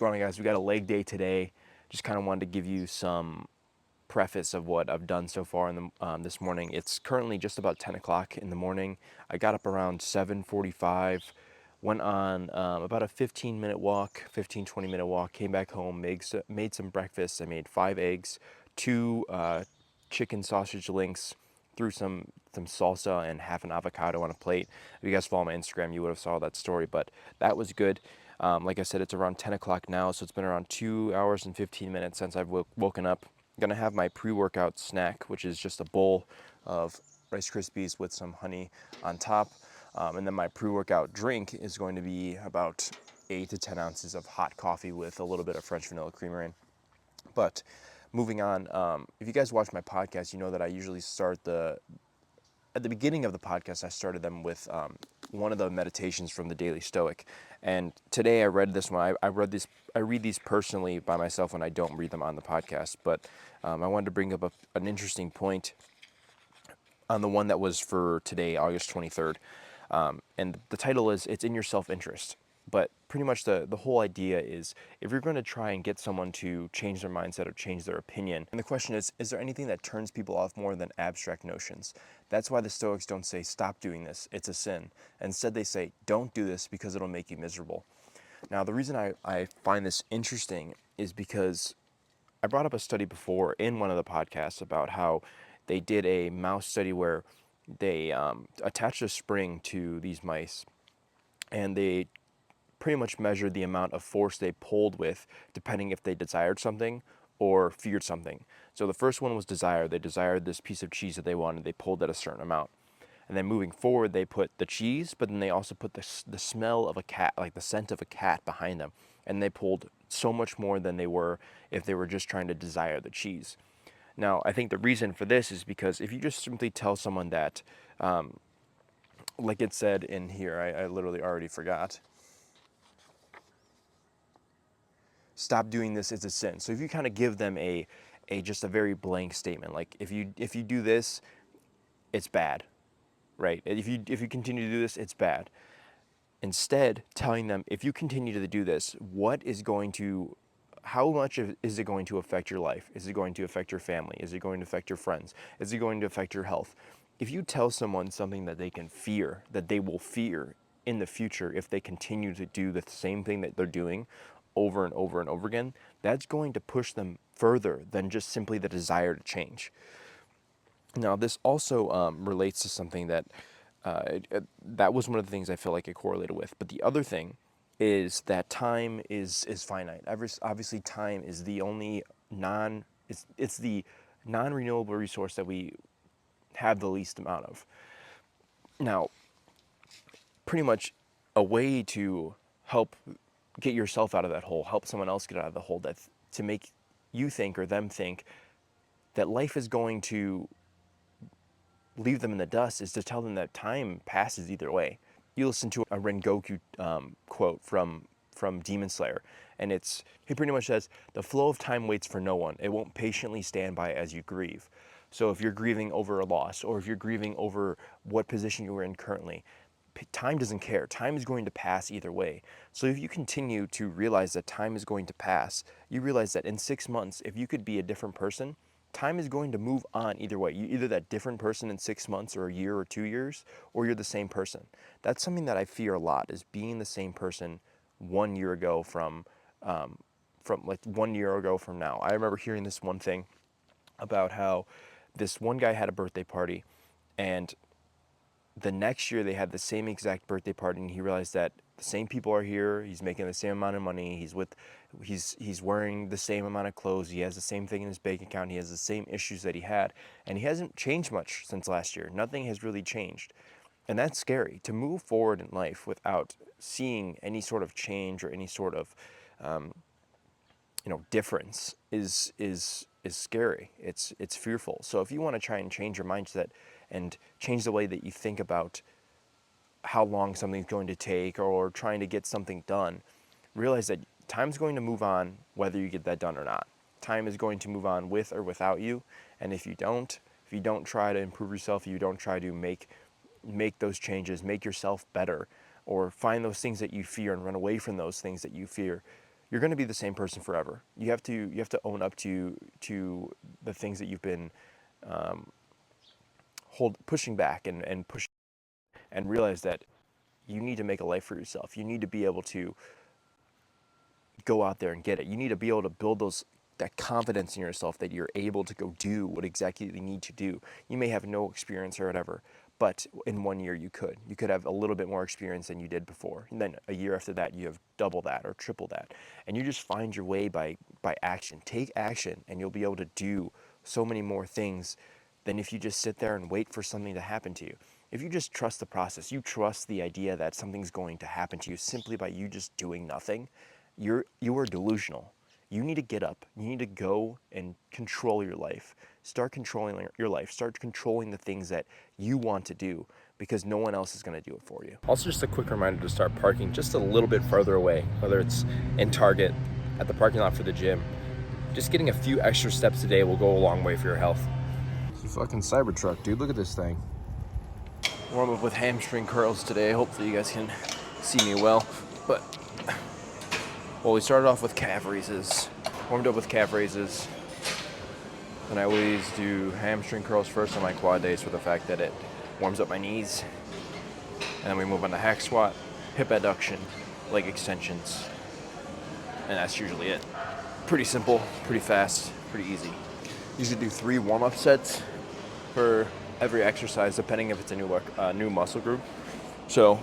going on, guys? We got a leg day today. Just kind of wanted to give you some preface of what I've done so far this morning. It's currently just about 10 o'clock in the morning. I got up around 7:45, went on about a 15-minute walk, 20-minute walk, came back home, made some breakfast. I made 5 eggs, 2 chicken sausage links, threw some salsa and half an avocado on a plate. If you guys follow my Instagram, you would have saw that story, but that was good. Like I said, it's around 10 o'clock now, so it's been around 2 hours and 15 minutes since I've woken up. I'm gonna have my pre-workout snack, which is just a bowl of Rice Krispies with some honey on top. And then my pre-workout drink is going to be about 8 to 10 ounces of hot coffee with a little bit of French vanilla creamer in. But moving on, if you guys watch my podcast, you know that I usually start at the beginning of the podcast, I started them with one of the meditations from the Daily Stoic. And today I read this one. I read these personally by myself when I don't read them on the podcast. But I wanted to bring up an interesting point on the one that was for today, August 23rd. And the title is "It's in your self-interest." But pretty much the whole idea is, if you're going to try and get someone to change their mindset or change their opinion, and the question is there anything that turns people off more than abstract notions? That's why the Stoics don't say, stop doing this, it's a sin. Instead, they say, don't do this because it'll make you miserable. Now, the reason I find this interesting is because I brought up a study before in one of the podcasts about how they did a mouse study where they attached a spring to these mice, and they pretty much measured the amount of force they pulled with depending if they desired something or feared something. So the first one was desire. They desired this piece of cheese that they wanted. They pulled at a certain amount. And then moving forward, they put the cheese, but then they also put the smell of a cat, like the scent of a cat behind them. And they pulled so much more than they were if they were just trying to desire the cheese. Now, I think the reason for this is because if you just simply tell someone that, like it said in here, I literally already forgot. Stop doing this, it's a sin. So if you kind of give them a just a very blank statement, like if you do this, it's bad, right? If you continue to do this, it's bad. Instead, telling them, if you continue to do this, how much is it going to affect your life? Is it going to affect your family? Is it going to affect your friends? Is it going to affect your health? If you tell someone something that they can fear, that they will fear in the future if they continue to do the same thing that they're doing over and over and over again, that's going to push them further than just simply the desire to change. Now, this also relates to something that was one of the things I feel like it correlated with. But the other thing is that time is finite. Obviously, time is the only it's the non-renewable resource that we have the least amount of. Now, pretty much a way to help get yourself out of that hole, help someone else get out of the hole, to make you think or them think that life is going to leave them in the dust, is to tell them that time passes either way. You listen to a Rengoku quote from Demon Slayer, and he pretty much says, the flow of time waits for no one. It won't patiently stand by as you grieve. So if you're grieving over a loss, or if you're grieving over what position you are in currently, time doesn't care. Time is going to pass either way. So if you continue to realize that time is going to pass, you realize that in 6 months, if you could be a different person, time is going to move on either way. You're either that different person in 6 months or a year or 2 years, or you're the same person. That's something that I fear a lot, is being the same person 1 year ago from 1 year ago from now. I remember hearing this one thing about how this one guy had a birthday party, and the next year they had the same exact birthday party, and he realized that the same people are here, he's making the same amount of money, he's wearing the same amount of clothes, he has the same thing in his bank account, he has the same issues that he had, and he hasn't changed much since last year. Nothing has really changed. And that's scary, to move forward in life without seeing any sort of change or any sort of difference is scary. It's fearful. So if you want to try and change your mindset and change the way that you think about how long something's going to take, or trying to get something done, realize that time's going to move on whether you get that done or not. Time is going to move on with or without you, and if you don't try to improve yourself, if you don't try to make those changes, make yourself better, or find those things that you fear and run away from those things that you fear, you're going to be the same person forever. You have to own up to the things that you've been pushing back and pushing, and realize that you need to make a life for yourself. You need to be able to go out there and get it. You need to be able to build that confidence in yourself that you're able to go do what exactly you need to do. You may have no experience or whatever, but in 1 year you could have a little bit more experience than you did before. And then a year after that, you have double that or triple that. And you just find your way by action. Take action, and you'll be able to do so many more things than if you just sit there and wait for something to happen to you. If you just trust the process, you trust the idea that something's going to happen to you simply by you just doing nothing, you are delusional. You need to get up. You need to go and control your life. Start controlling your life. Start controlling the things that you want to do, because no one else is going to do it for you. Also, just a quick reminder to start parking just a little bit further away, whether it's in Target, at the parking lot for the gym. Just getting a few extra steps a day will go a long way for your health. It's a fucking Cybertruck, dude. Look at this thing. Warm up with hamstring curls today. Hopefully you guys can see me well. But, well, we started off with calf raises. Warmed up with calf raises. And I always do hamstring curls first on my quad days for the fact that it warms up my knees. And then we move on to hack squat, hip adduction, leg extensions. And that's usually it. Pretty simple, pretty fast, pretty easy. Usually do 3 warm-up sets for every exercise, depending if it's a new muscle group. So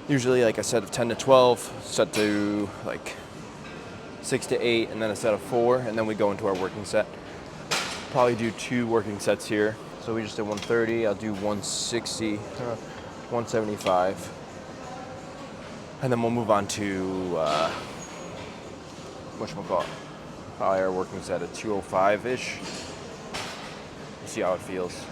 usually like a set of 10 to 12, set to like 6 to 8, and then a set of 4, and then we go into our working set. Probably do 2 working sets here. So we just did 130, I'll do 160, 175. And then we'll move on to, whatchamacallit, probably our working set at 205-ish. See how it feels.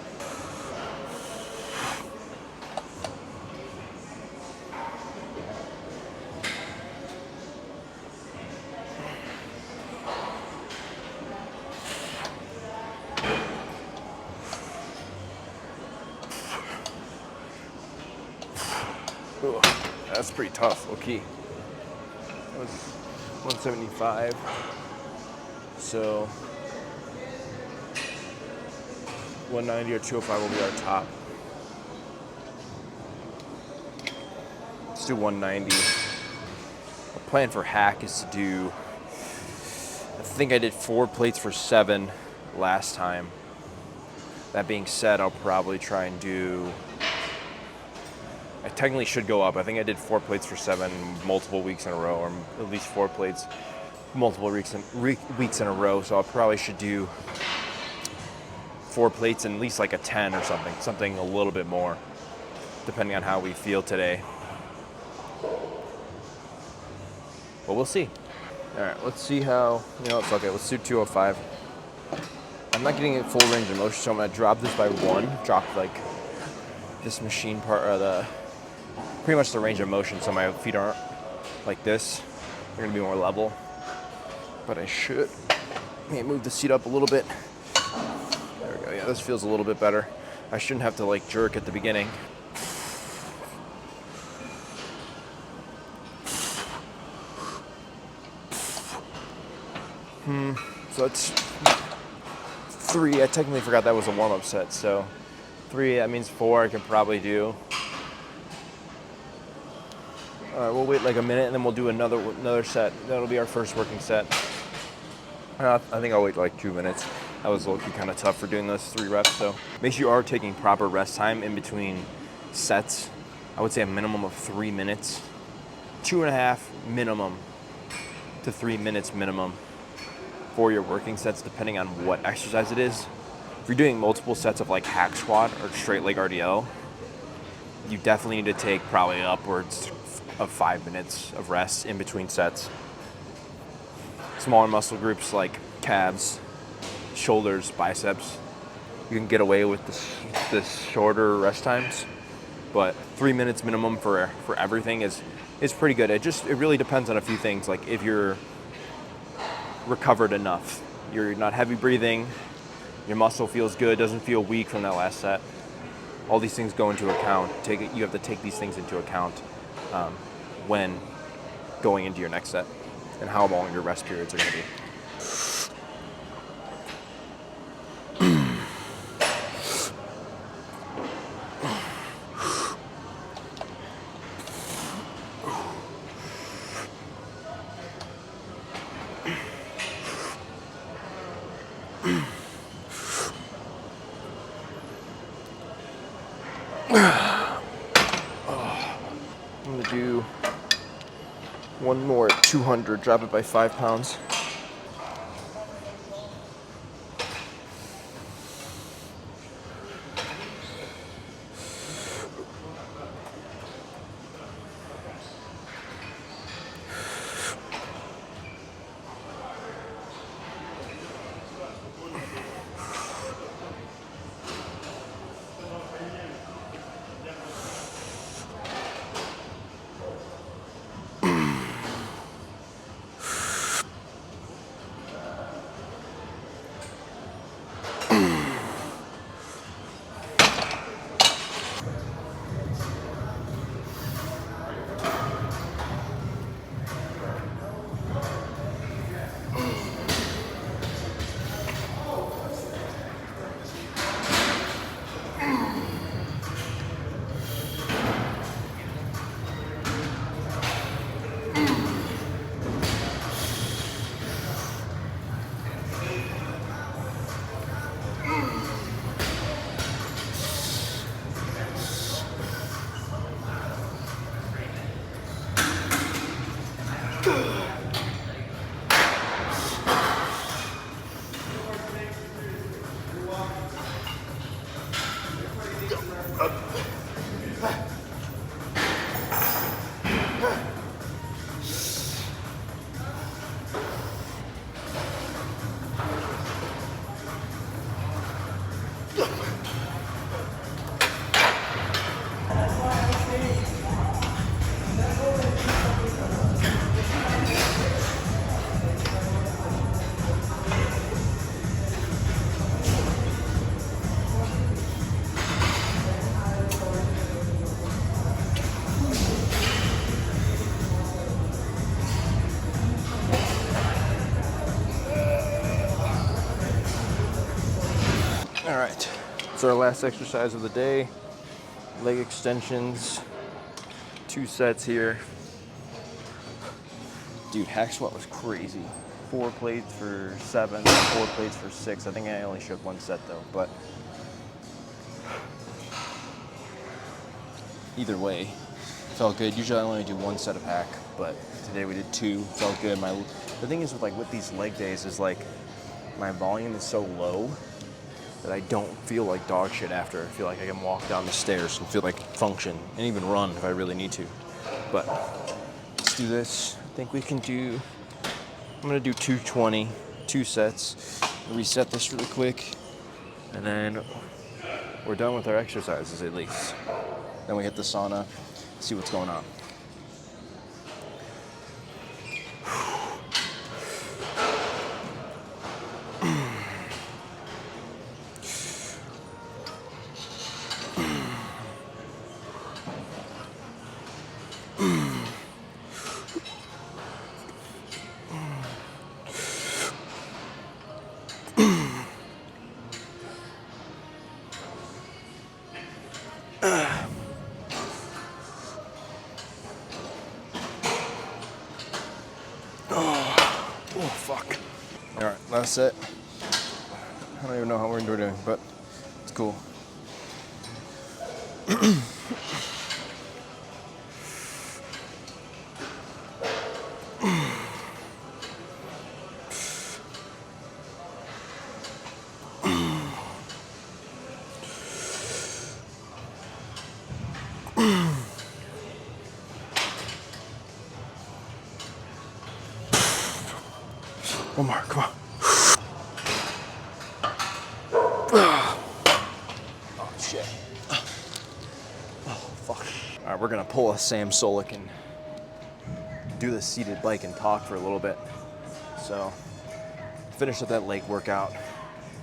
Ooh, that's pretty tough, okay. That was 175. So 190 or 205 will be our top. Let's do 190. The plan for hack is to do, I think I did 4 plates for 7 last time. That being said, I'll probably try and do, I technically should go up. I think I did 4 plates for 7 multiple weeks in a row, or at least 4 plates multiple weeks in a row. So I probably should do 4 plates and at least like a 10 or something a little bit more, depending on how we feel today. But we'll see. All right, let's see how, it's okay. Let's do 205. I'm not getting a full range of motion, so I'm gonna drop this by 1. Drop like this machine part, or pretty much the range of motion, so my feet aren't like this. They're gonna be more level. But I should move the seat up a little bit. There we go. Yeah, this feels a little bit better. I shouldn't have to like jerk at the beginning. So it's 3. I technically forgot that was a warm-up set. So 3, that means 4 I can probably do. All right, we'll wait like a minute and then we'll do another set. That'll be our first working set. I think I'll wait like 2 minutes. That was low-key kind of tough for doing those 3 reps. So make sure you are taking proper rest time in between sets. I would say a minimum of 3 minutes, 2.5 minimum to 3 minutes minimum for your working sets, depending on what exercise it is. If you're doing multiple sets of like hack squat or straight leg RDL, you definitely need to take probably upwards of 5 minutes of rest in between sets. Smaller muscle groups like calves, shoulders, biceps, you can get away with this shorter rest times, but 3 minutes minimum for everything is pretty good. It really depends on a few things, like if you're recovered enough, you're not heavy breathing, your muscle feels good, doesn't feel weak from that last set. All these things go into account. You have to take these things into account when going into your next set. and how long your rest periods are going to be. I'm going to do one more at 200, drop it by 5 pounds. All right, so our last exercise of the day, leg extensions, 2 sets here. Dude, hack squat was crazy. 4 plates for 7, 4 plates for 6. I think I only showed 1 set though, but either way, felt good. Usually I only do 1 set of hack, but today we did 2, felt good. The thing is with these leg days is like, my volume is so low that I don't feel like dog shit after. I feel like I can walk down the stairs and feel like function, and even run if I really need to. But let's do this. I think we can do, I'm gonna do 220, 2 sets. Reset this really quick, and then we're done with our exercises at least. Then we hit the sauna, see what's going on. Oh, fuck. All right, last set. I don't even know how we're doing, but it's cool. One more, come on. Oh, shit. Oh, fuck. All right, we're gonna pull a Sam Solik and do the seated bike and talk for a little bit. So, finish up that leg workout.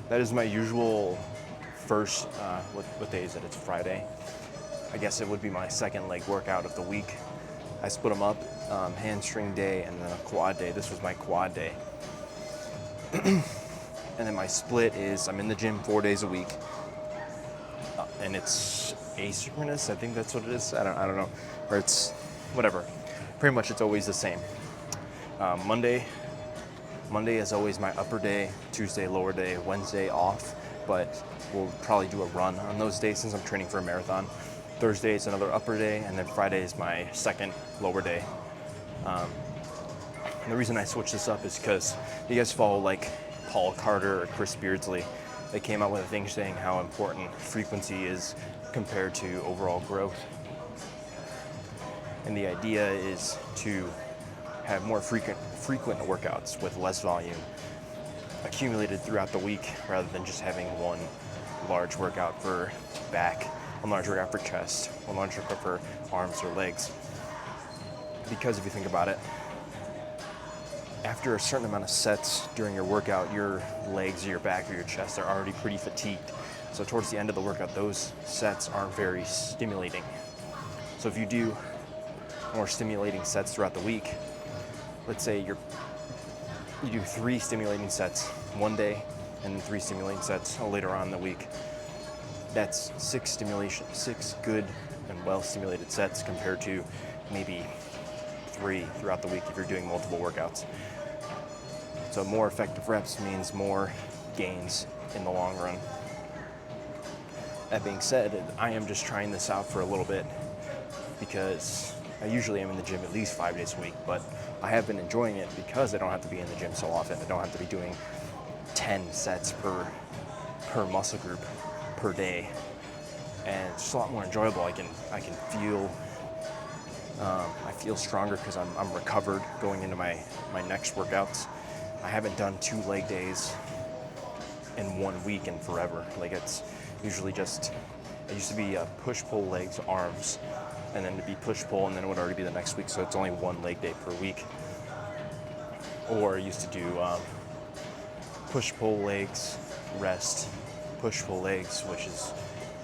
That is my usual first, what day is it? It's Friday. I guess it would be my second leg workout of the week. I split them up, hamstring day and then a quad day. This was my quad day. And then my split is I'm in the gym 4 days a week, and it's asynchronous. I think that's what it is. I don't know, or it's whatever. Pretty much, it's always the same. Monday is always my upper day. Tuesday lower day. Wednesday off, but we'll probably do a run on those days since I'm training for a marathon. Thursday is another upper day, and then Friday is my second lower day. And the reason I switched this up is because you guys follow like Paul Carter or Chris Beardsley. They came out with a thing saying how important frequency is compared to overall growth. And the idea is to have more frequent workouts with less volume accumulated throughout the week rather than just having one large workout for back, one large workout for chest, one large workout for arms or legs. Because if you think about it, after a certain amount of sets during your workout, your legs or your back or your chest are already pretty fatigued. So towards the end of the workout, those sets aren't very stimulating. So if you do more stimulating sets throughout the week, let's say you do 3 stimulating sets one day and then 3 stimulating sets later on in the week. That's 6 good and well stimulated sets compared to maybe 3 throughout the week if you're doing multiple workouts. So more effective reps means more gains in the long run. That being said, I am just trying this out for a little bit because I usually am in the gym at least 5 days a week, but I have been enjoying it because I don't have to be in the gym so often. I don't have to be doing 10 sets per muscle group per day, and it's just a lot more enjoyable. I can feel I feel stronger because I'm recovered going into my next workouts. I haven't done 2 leg days in 1 week in forever. Like, it's usually just, it used to be push-pull legs, arms, and then to be push-pull, and then it would already be the next week, so it's only 1 leg day per week. Or I used to do push-pull legs, rest, push-pull legs,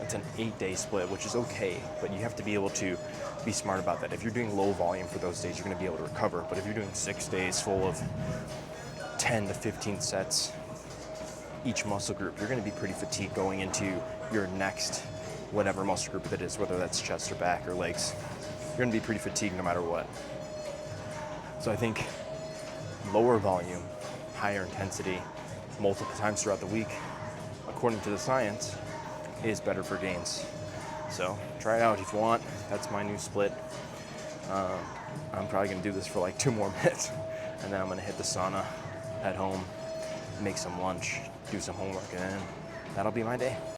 it's an 8-day split, which is okay, but you have to be able to be smart about that. If you're doing low volume for those days, you're going to be able to recover, but if you're doing 6 days full of 10 to 15 sets each muscle group, you're going to be pretty fatigued going into your next whatever muscle group it is, whether that's chest or back or legs. You're going to be pretty fatigued no matter what. So I think lower volume, higher intensity, multiple times throughout the week, according to the science, is better for gains. So try it out if you want. That's my new split. I'm probably going to do this for like 2 more minutes, and then I'm going to hit the sauna at home, make some lunch, do some homework, and then that'll be my day.